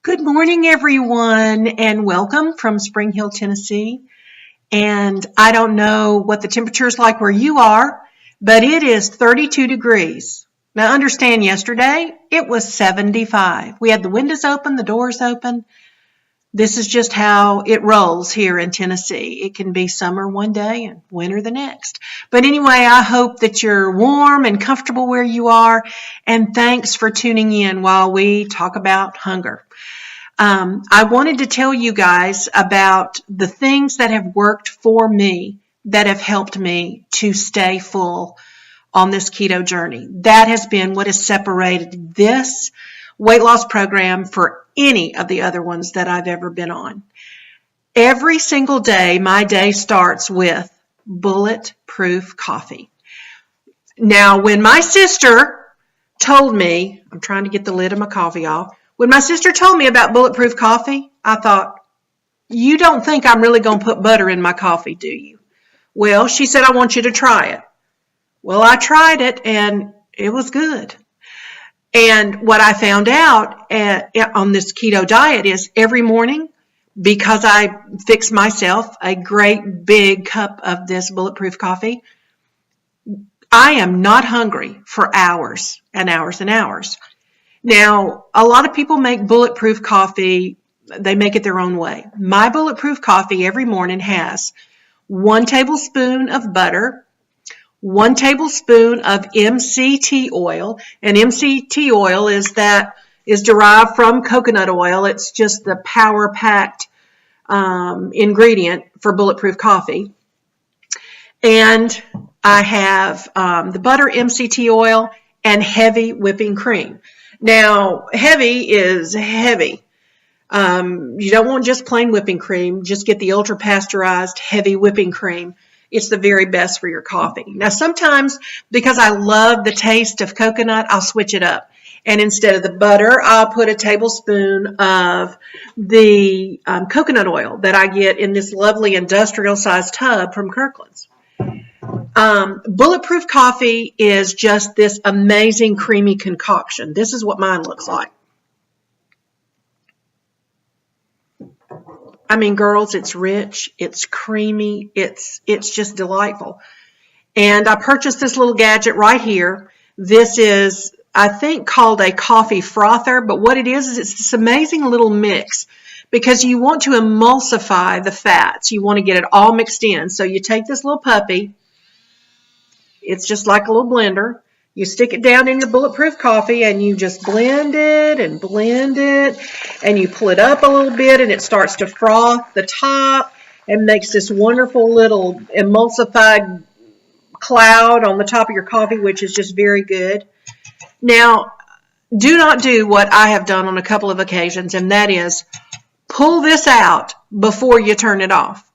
Good morning, everyone, and welcome from Spring Hill, Tennessee. And I don't know what the temperature is like where you are, but it is 32 degrees. Now, understand yesterday it was 75. We had the windows open, the doors open. This is just how it rolls here in Tennessee. It can be summer one day and winter the next. But anyway, I hope that you're warm and comfortable where you are. And thanks for tuning in while we talk about hunger. I wanted to tell you guys about the things that have worked for me that have helped me to stay full on this keto journey. That has been what has separated this weight loss program for any of the other ones that I've ever been on. Every single day, my day starts with bulletproof coffee. Now, when my sister told me, I'm trying to get the lid of my coffee off. When my sister told me about bulletproof coffee, I thought, you don't think I'm really going to put butter in my coffee, do you? Well, she said, I want you to try it. Well, I tried it and it was good. And what I found out on this keto diet is every morning, because I fix myself a great big cup of this bulletproof coffee, I am not hungry for hours and hours and hours. Now, a lot of people make bulletproof coffee, they make it their own way. My bulletproof coffee every morning has 1 tablespoon of butter, 1 tablespoon of MCT oil, and MCT oil is derived from coconut oil. It's just the power-packed ingredient for bulletproof coffee. And I have the butter, MCT oil, and heavy whipping cream. Now, heavy is heavy. You don't want just plain whipping cream. Just get the ultra pasteurized heavy whipping cream. It's the very best for your coffee. Now, sometimes because I love the taste of coconut, I'll switch it up. And instead of the butter, I'll put a tablespoon of the coconut oil that I get in this lovely industrial-sized tub from Kirkland's. Bulletproof coffee is just this amazing creamy concoction. This is what mine looks like. I mean, girls, it's rich, it's creamy, it's just delightful. And I purchased this little gadget right here. This is, I think, called a coffee frother, but what it is it's this amazing little mix because you want to emulsify the fats. You want to get it all mixed in. So you take this little puppy. It's just like a little blender. You stick it down in your bulletproof coffee and you just blend it and you pull it up a little bit and it starts to froth the top and makes this wonderful little emulsified cloud on the top of your coffee, which is just very good. Now, do not do what I have done on a couple of occasions, and that is pull this out before you turn it off.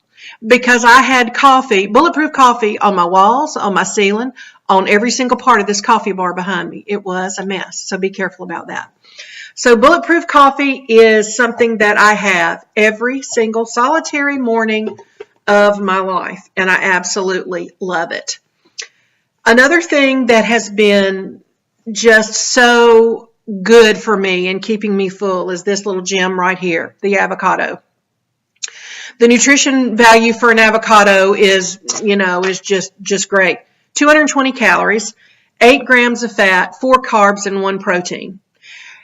Because I had coffee, bulletproof coffee on my walls, on my ceiling, on every single part of this coffee bar behind me. It was a mess, so be careful about that. So bulletproof coffee is something that I have every single solitary morning of my life, and I absolutely love it. Another thing that has been just so good for me and keeping me full is this little gem right here, the avocado. The nutrition value for an avocado is just great. 220 calories, 8 grams of fat, 4 carbs, and 1 protein.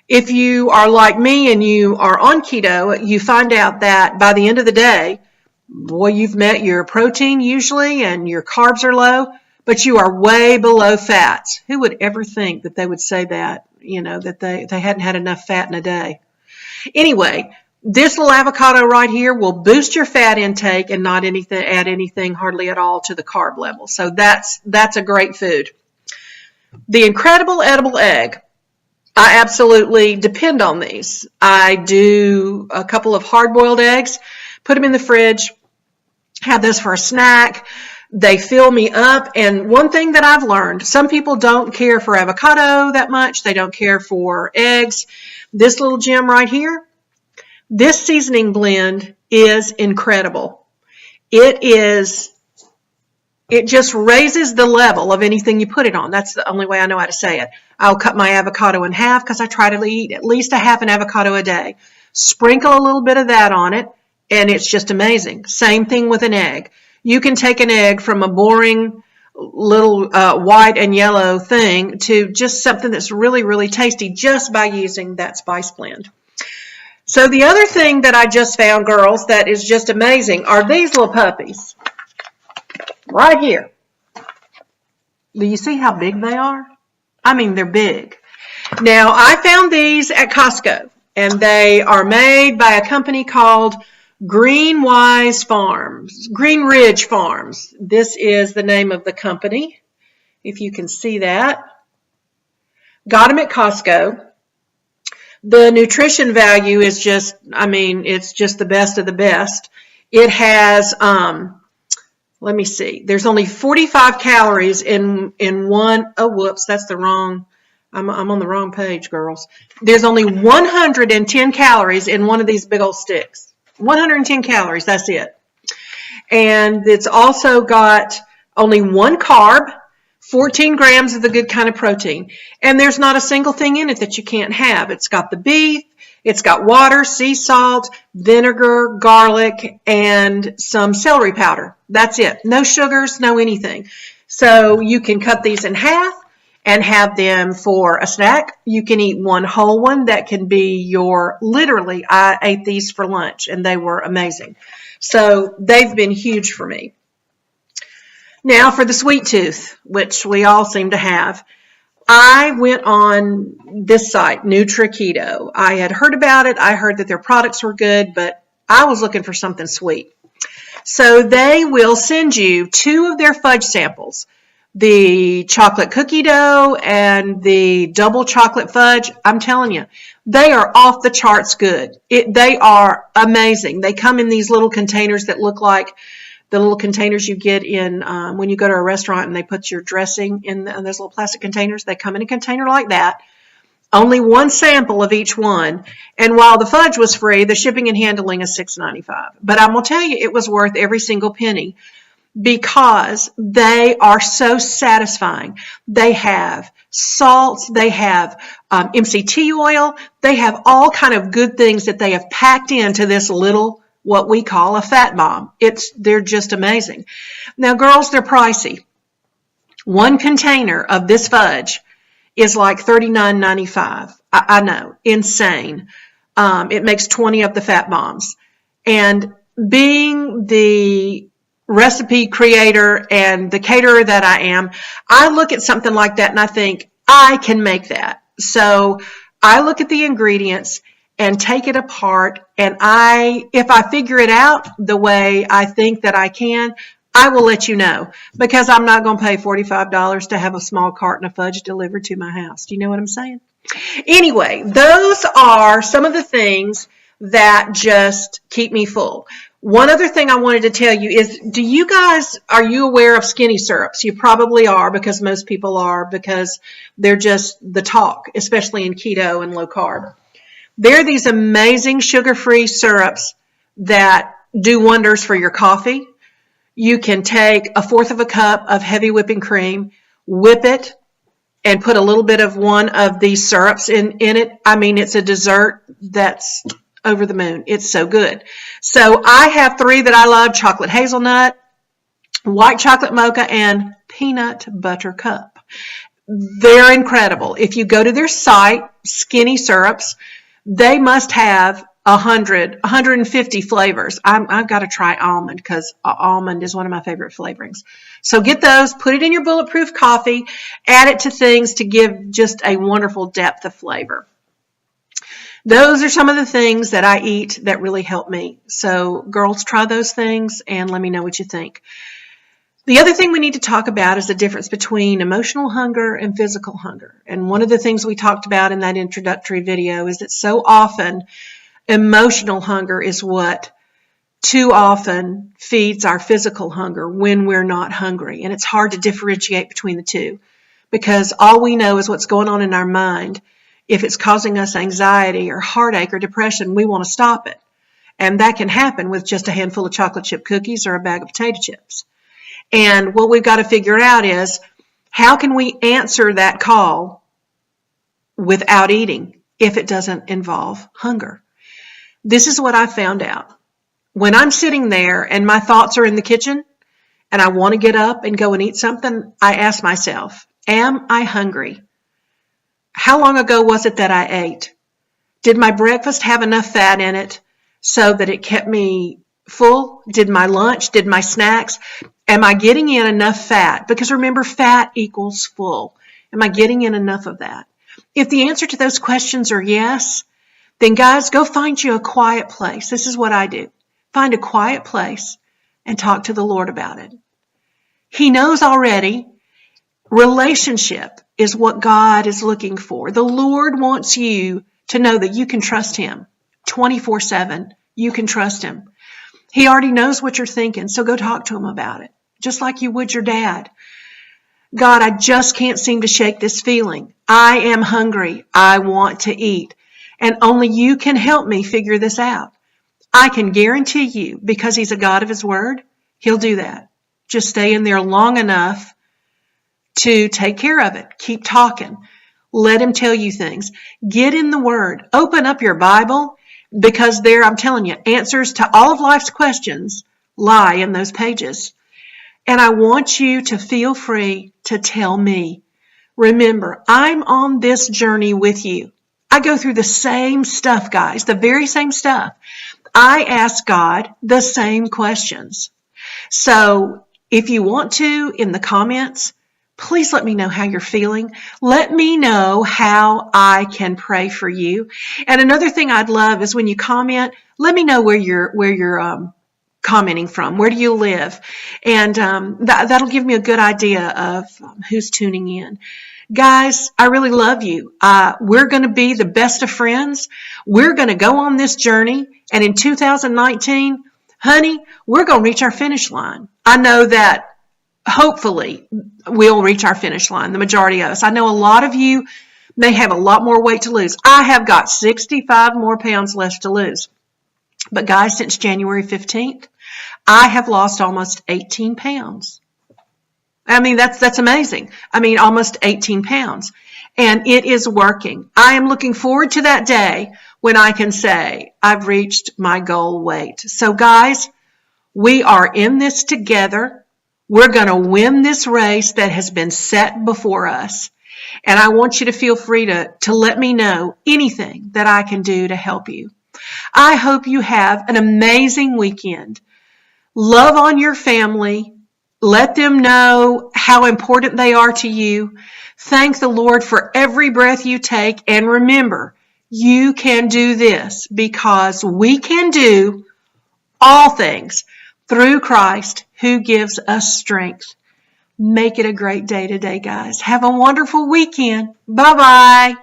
If you are like me and you are on keto, you find out that by the end of the day, boy, you've met your protein usually and your carbs are low, but you are way below fats. Who would ever think that they would say that, that they hadn't had enough fat in a day? Anyway, this little avocado right here will boost your fat intake and not add anything hardly at all to the carb level. So that's a great food. The incredible edible egg. I absolutely depend on these. I do a couple of hard-boiled eggs, put them in the fridge, have those for a snack. They fill me up. And one thing that I've learned, some people don't care for avocado that much. They don't care for eggs. This little gem right here, this seasoning blend is incredible. It just raises the level of anything you put it on. That's the only way I know how to say it. I'll cut my avocado in half because I try to eat at least a half an avocado a day. Sprinkle a little bit of that on it, and it's just amazing. Same thing with an egg. You can take an egg from a boring little white and yellow thing to just something that's really, really tasty just by using that spice blend. So the other thing that I just found, girls, that is just amazing are these little puppies right here. Do you see how big they are? I mean, they're big. Now, I found these at Costco, and they are made by a company called Green Ridge Farms. This is the name of the company, if you can see that. Got them at Costco. The nutrition value is just, I mean, it's just the best of the best. It has, let me see, there's only 45 calories in one, oh, whoops, that's the wrong, I'm on the wrong page, girls. There's only 110 calories in one of these big old sticks. 110 calories, that's it. And it's also got only one carb, 14 grams of the good kind of protein. And there's not a single thing in it that you can't have. It's got the beef, it's got water, sea salt, vinegar, garlic, and some celery powder. That's it. No sugars, no anything. So you can cut these in half and have them for a snack. You can eat one whole one. That can be your, literally, I ate these for lunch, and they were amazing. So they've been huge for me. Now for the sweet tooth, which we all seem to have. I went on this site, NutriKeto. I had heard about it. I heard that their products were good, but I was looking for something sweet. So they will send you 2 of their fudge samples, the chocolate cookie dough and the double chocolate fudge. I'm telling you, they are off the charts good. They are amazing. They come in these little containers that look like the little containers you get in when you go to a restaurant and they put your dressing in those little plastic containers. They come in a container like that. Only one sample of each one. And while the fudge was free, the shipping and handling is $6.95. But I'm going to tell you, it was worth every single penny because they are so satisfying. They have salts. They have MCT oil. They have all kind of good things that they have packed into this little what we call a fat bomb. They're just amazing. Now, girls, they're pricey. One container of this fudge is like $39.95. I know, insane. It makes 20 of the fat bombs. And being the recipe creator and the caterer that I am, I look at something like that and I think, I can make that. So I look at the ingredients and take it apart, and if I figure it out the way I think that I can, I will let you know, because I'm not going to pay $45 to have a small carton of fudge delivered to my house. Do you know what I'm saying? Anyway, those are some of the things that just keep me full. One other thing I wanted to tell you is, are you aware of skinny syrups? You probably are, because most people are, because they're just the talk, especially in keto and low carb. They're these amazing sugar-free syrups that do wonders for your coffee. You can take 1/4 cup of heavy whipping cream, whip it, and put a little bit of one of these syrups in it. I mean, it's a dessert that's over the moon. It's so good. So I have 3 that I love: chocolate hazelnut, white chocolate mocha, and peanut butter cup. They're incredible. If you go to their site, Skinny Syrups, they must have 150 flavors. I've got to try almond, because almond is one of my favorite flavorings. So get those, put it in your bulletproof coffee, add it to things to give just a wonderful depth of flavor. Those are some of the things that I eat that really help me. So girls, try those things and let me know what you think. The other thing we need to talk about is the difference between emotional hunger and physical hunger. And one of the things we talked about in that introductory video is that so often emotional hunger is what too often feeds our physical hunger when we're not hungry. And it's hard to differentiate between the two, because all we know is what's going on in our mind. If it's causing us anxiety or heartache or depression, we want to stop it. And that can happen with just a handful of chocolate chip cookies or a bag of potato chips. And what we've got to figure out is, how can we answer that call without eating if it doesn't involve hunger? This is what I found out. When I'm sitting there and my thoughts are in the kitchen and I want to get up and go and eat something, I ask myself, am I hungry? How long ago was it that I ate? Did my breakfast have enough fat in it so that it kept me full? Did my lunch, did my snacks, am I getting in enough fat? Because remember, fat equals full. Am I getting in enough of that? If the answer to those questions are yes, then guys, go find you a quiet place. This is what I do. Find a quiet place and talk to the Lord about it. He knows already. Relationship is what God is looking for. The Lord wants you to know that you can trust Him 24/7. You can trust Him. He already knows what you're thinking, so go talk to Him about it, just like you would your dad. God, I just can't seem to shake this feeling. I am hungry. I want to eat. And only you can help me figure this out. I can guarantee you, because He's a God of His Word, He'll do that. Just stay in there long enough to take care of it. Keep talking. Let Him tell you things. Get in the Word. Open up your Bible, because there, I'm telling you, answers to all of life's questions lie in those pages. And I want you to feel free to tell me. Remember, I'm on this journey with you. I go through the same stuff, guys, the very same stuff. I ask God the same questions. So if you want to, in the comments, please let me know how you're feeling. Let me know how I can pray for you. And another thing I'd love is when you comment, let me know where you're commenting from. Where do you live? And that'll give me a good idea of who's tuning in. Guys, I really love you. We're going to be the best of friends. We're going to go on this journey. And in 2019, honey, we're going to reach our finish line. I know that hopefully we'll reach our finish line, the majority of us. I know a lot of you may have a lot more weight to lose. I have got 65 more pounds left to lose. But guys, since January 15th, I have lost almost 18 pounds. I mean, that's amazing. I mean, almost 18 pounds. And it is working. I am looking forward to that day when I can say I've reached my goal weight. So guys, we are in this together. We're going to win this race that has been set before us. And I want you to feel free to let me know anything that I can do to help you. I hope you have an amazing weekend. Love on your family. Let them know how important they are to you. Thank the Lord for every breath you take. And remember, you can do this because we can do all things through Christ who gives us strength. Make it a great day today, guys. Have a wonderful weekend. Bye-bye.